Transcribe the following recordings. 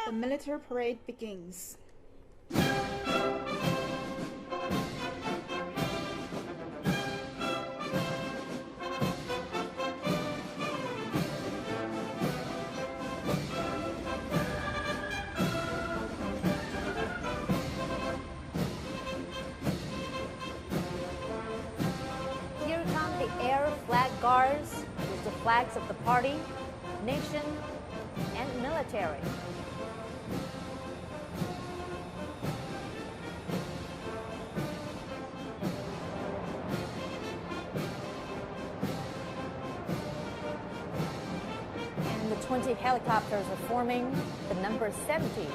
The military parade begins. Here come the air flag guards with the flags of the party, nation, and military. And the 20 helicopters are forming the number 70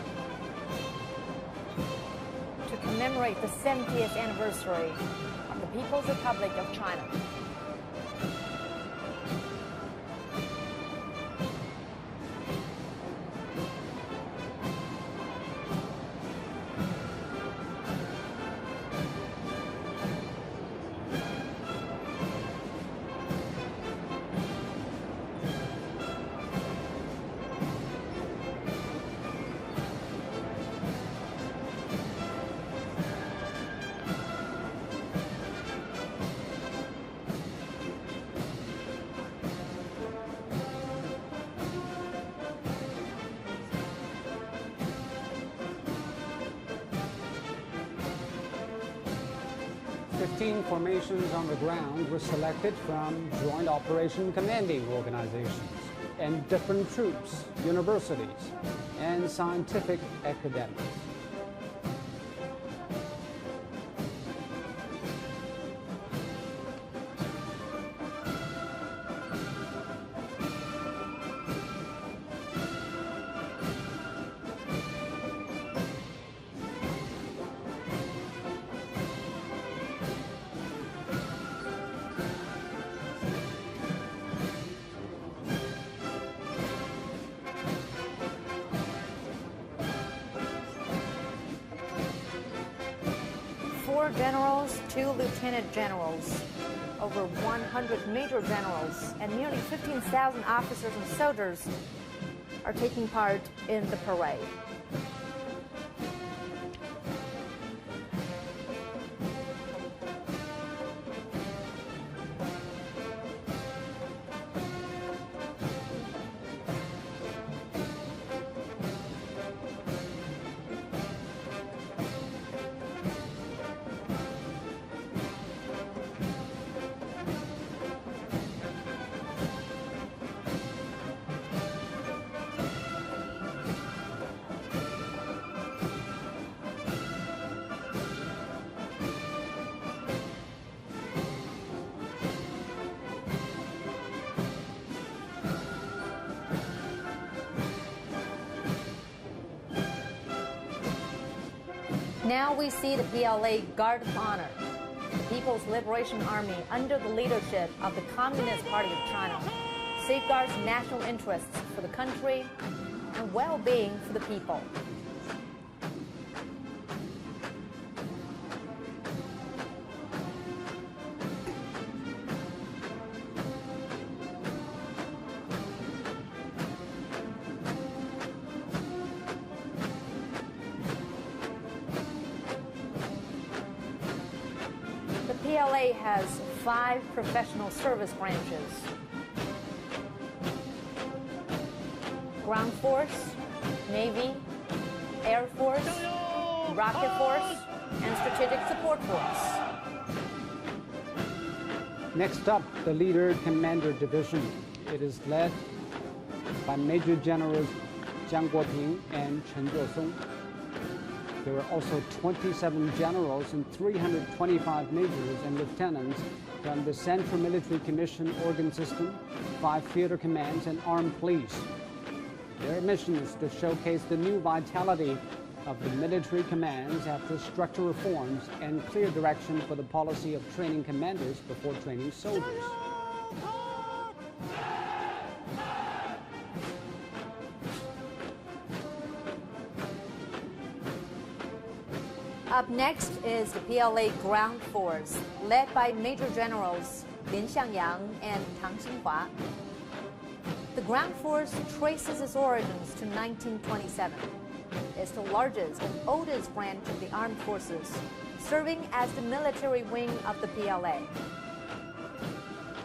to commemorate the 70th anniversary of the People's Republic of China. Formations on the ground were selected from Joint Operation Commanding Organizations and different troops, universities, and scientific academics. Generals, 2 lieutenant generals, over 100 major generals, and nearly 15,000 officers and soldiers are taking part in the parade. Now we see the Pla Guard of Honor, the People's Liberation Army under the leadership of the Communist Party of China, safeguards national interests for the country and well-being for the people. PLA has 5 professional service branches: Ground Force, Navy, Air Force, Rocket Force, and Strategic Support Force. Next up, the Leader Commander Division. It is led by Major Generals Jiang Guoping and Chen Zuosong. There were also 27 generals and 325 majors and lieutenants from the Central Military Commission Organ System, 5 theater commands, and armed police. Their mission is to showcase the new vitality of the military commands after structural reforms and clear direction for the policy of training commanders before training soldiers. Up next is the Pla Ground Force, led by Major Generals Lin Xiangyang and Tang Xinhua. The ground force traces its origins to 1927. It's the largest and oldest branch of the armed forces, serving as the military wing of the PLA.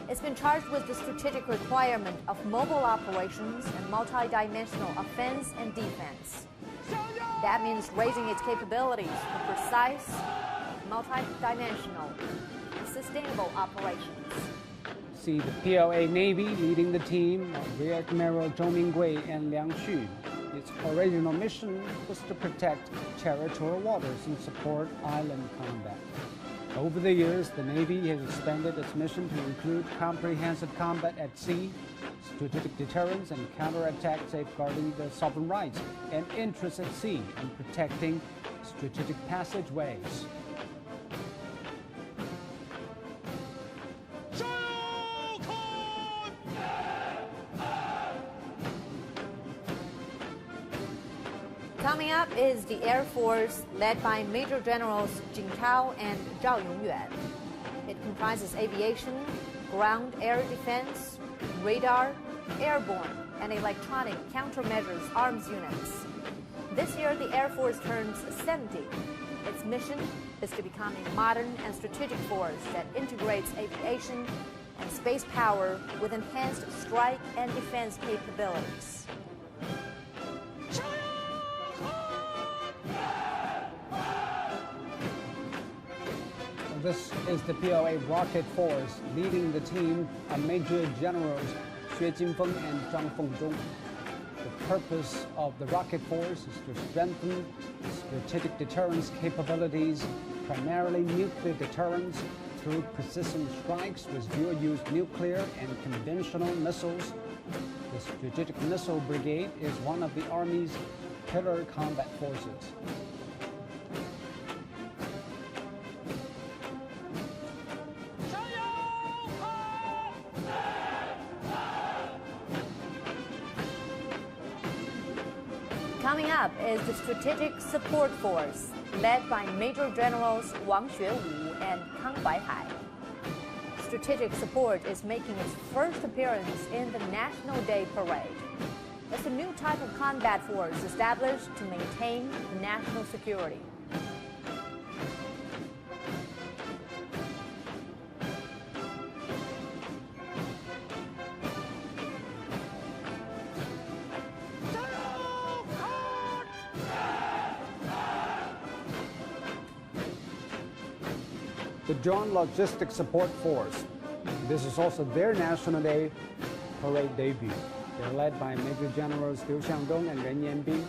It's been charged with the strategic requirement of mobile operations and multidimensional offense and defense. That means raising its capabilities for precise, multidimensional, sustainable operations. See the PLA Navy leading the team of Rear Admiral Zhou Mingwei and Liang Xu. Its original mission was to protect territorial waters and support island combat. Over the years, the Navy has expanded its mission to include comprehensive combat at sea, strategic deterrence and counterattack, safeguarding the sovereign rights and interests at sea, and protecting strategic passageways. Coming up is the Air Force, led by Major Generals Jing Tao and Zhao Yongyuan. It comprises aviation, ground-air defense, radar, airborne, and electronic countermeasures arms units. This year, the Air Force turns 70. Its mission is to become a modern and strategic force that integrates aviation and space power with enhanced strike and defense capabilities. This is the PLA Rocket Force. Leading the team are Major Generals Xue Jinfeng and Zhang Fengzhong. The purpose of the Rocket Force is to strengthen strategic deterrence capabilities, primarily nuclear deterrence, through precision strikes with dual-use nuclear and conventional missiles. The Strategic Missile Brigade is one of the Army's pillar combat forces. Coming up is the Strategic Support Force, led by Major Generals Wang Xuewu and Kang Baihai. Strategic Support is making its first appearance in the National Day Parade. It's a new type of combat force established to maintain national security. The Joint Logistics Support Force. This is also their National Day Parade debut. They're led by Major Generals Liu Xiangdong and Ren Yanbing.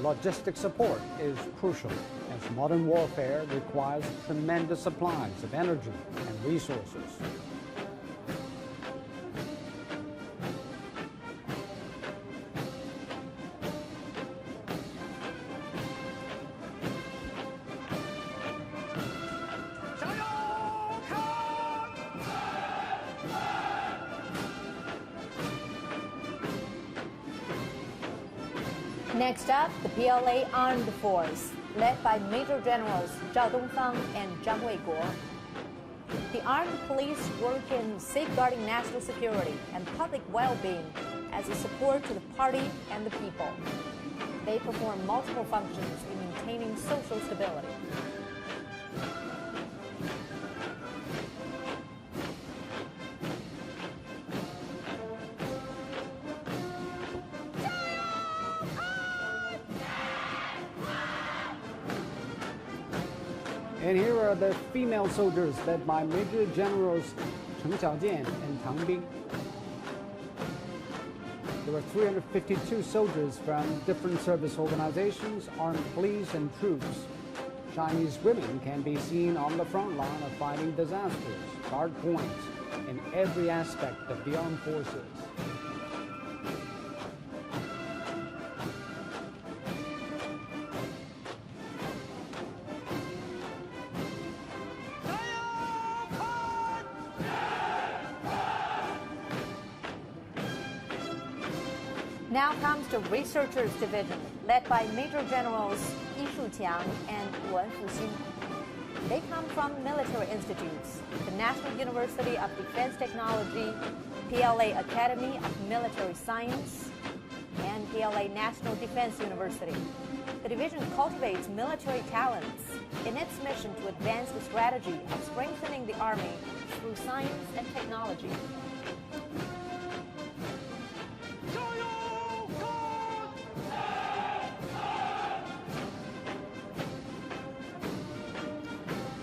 Logistic support is crucial as modern warfare requires tremendous supplies of energy and resources. Next up, the PLA Armed Force, led by Major Generals Zhao Dongfang and Zhang Weiguo. The armed police work in safeguarding national security and public well-being as a support to the party and the people. They perform multiple functions in maintaining social stability. And here are the female soldiers led by Major Generals Cheng Xiaojian and Tang Bing. There were 352 soldiers from different service organizations, armed police, and troops. Chinese women can be seen on the front line of fighting disasters, guard points, in every aspect of the armed forces. Now comes the Researchers Division, led by Major Generals Yi Shuqiang and Wen Fuxin. They come from military institutes, the National University of Defense Technology, PLA Academy of Military Science, and PLA National Defense University. The division cultivates military talents in its mission to advance the strategy of strengthening the Army through science and technology.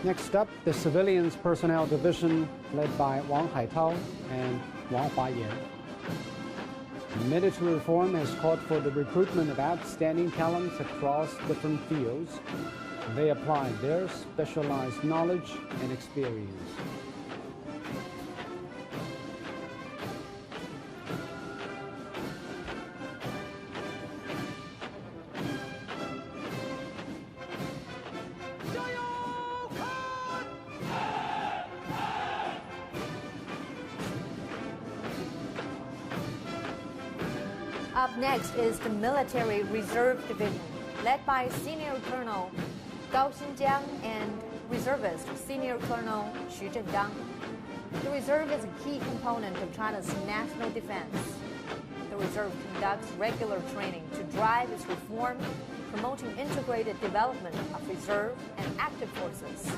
Next up, the Civilians Personnel Division, led by Wang Haitao and Wang Huayan. Military reform has called for the recruitment of outstanding talents across different fields. They apply their specialized knowledge and experience. Up next is the Military Reserve Division, led by Senior Colonel Gao Xinjiang and Reservist Senior Colonel Xu Zhendang. The reserve is a key component of China's national defense. The reserve conducts regular training to drive its reform, promoting integrated development of reserve and active forces.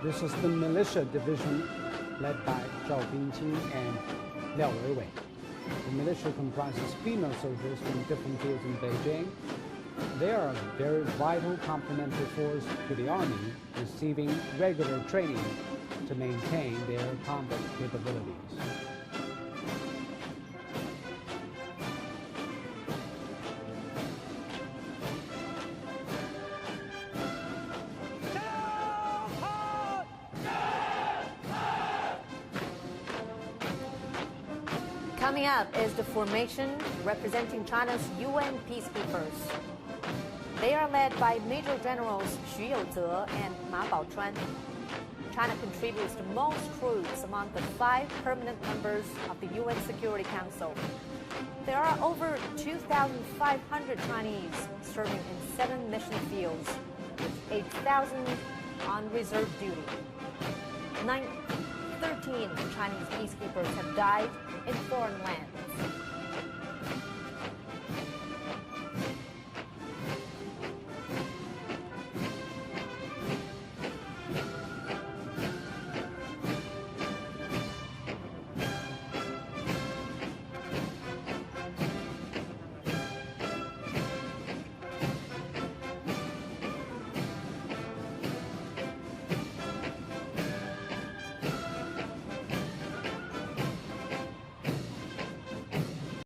This is the Militia Division, led by Zhao Bingqing and Liao Weiwei. The militia comprises female soldiers from different fields in Beijing. They are a very vital complementary force to the Army, receiving regular training to maintain their combat capabilities. Coming up is the formation representing China's UN Peacekeepers. They are led by Major Generals Xu Youze and Ma Baochuan. China contributes the most troops among the 5 permanent members of the UN Security Council. There are over 2,500 Chinese serving in 7 mission fields, with 8,000 on reserve duty. 13 Chinese peacekeepers have died in foreign lands.